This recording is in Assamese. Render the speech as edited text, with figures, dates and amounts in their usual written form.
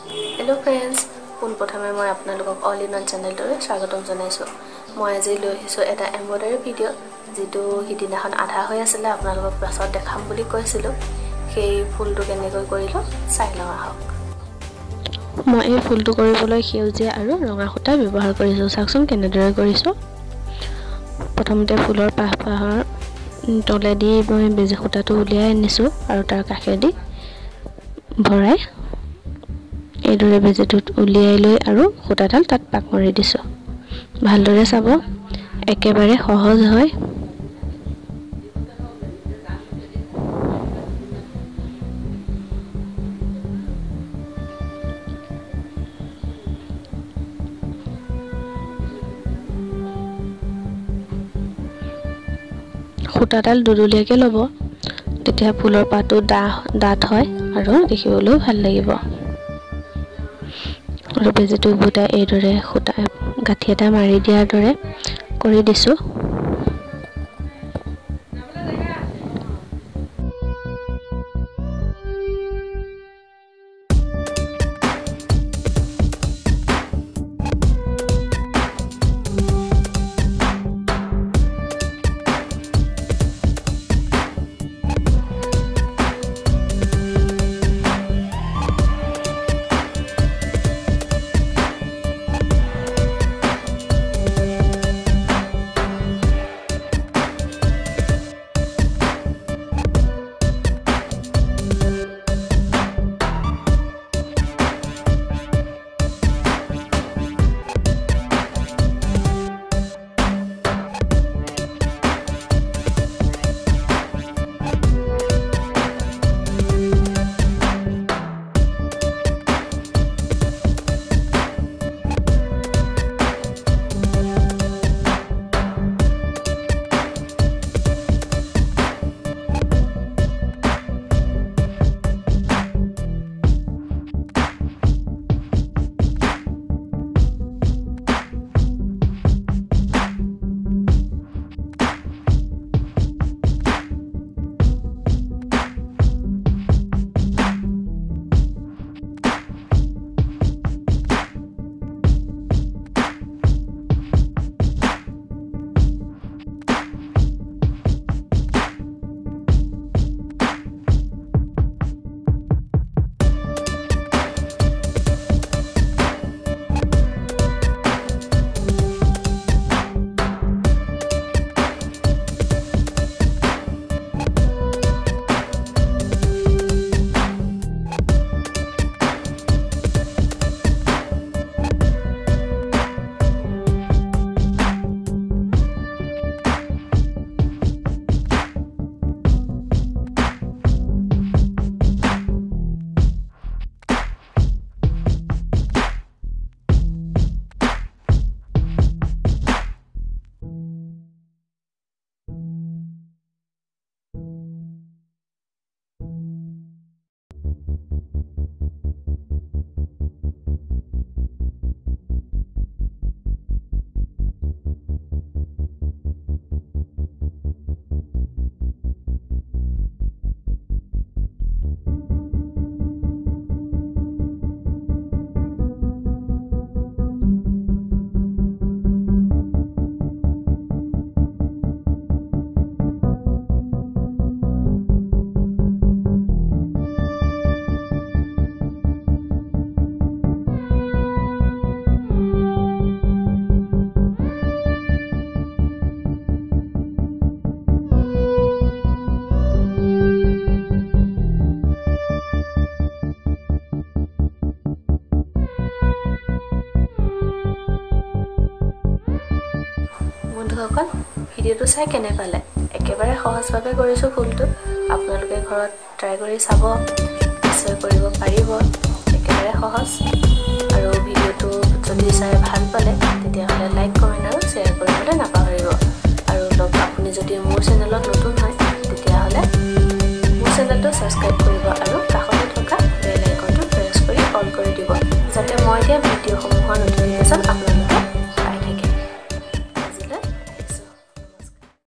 Hello friends, পোনপ্ৰথমে মই আপোনালোকক অল ইন ওৱান চেনেলটোলৈ স্বাগতম জনাইছো। মই আজি লৈ আহিছো এটা এম্ব্ৰইডাৰী ভিডিও যেটো হিদিনাখন আধা হৈ আছিল আপোনালোকক পাছত দেখাম বুলি কৈছিলো। সেই ফুলটো কেনেকৈ কৰিলো চাই লওঁ আহক। মই এই ফুলটো কৰিবলৈ সেউজীয়া আৰু ৰঙা সূতা ব্যৱহাৰ কৰিছো। চাওকচোন কেনেদৰে কৰিছো। প্ৰথমতে ফুলৰ পাহৰ তলেদি মই বেজি সূতাটো উলিয়াই আনিছো আৰু তাৰ কাষেদি ভৰাই এইদৰে বেজিটোত উলিয়াই লৈ আৰু সূতাডাল তাত পাক মাৰি দিছো। ভালদৰে চাব, একেবাৰে সহজ হয়। সূতাডাল দুদুলীয়াকৈ ল'ব, তেতিয়া ফুলৰ পাতটো ডাঠ হয় আৰু দেখিবলৈও ভাল লাগিব। আৰু বেজিটো বুটাই এইদৰে সূতা গাঁঠি এটা মাৰি দিয়াৰ দৰে কৰি দিছো। বন্ধুসকল, ভিডিওটো চাই কেনে পালে? একেবাৰে সহজভাৱে কৰিছো ফুলটো। আপোনালোকে ঘৰত ট্ৰাই কৰি চাব, নিশ্চয় কৰিব পাৰিব। একেবাৰে সহজ। আৰু ভিডিওটো যদি চাই ভাল পালে তেতিয়াহ'লে লাইক, কমেণ্ট আৰু শ্বেয়াৰ কৰিবলৈ নাপাহৰিব। আৰু আপুনি যদি মোৰ চেনেলত নতুন হয় তেতিয়াহ'লে মোৰ চেনেলটো ছাবস্ক্ৰাইব কৰিব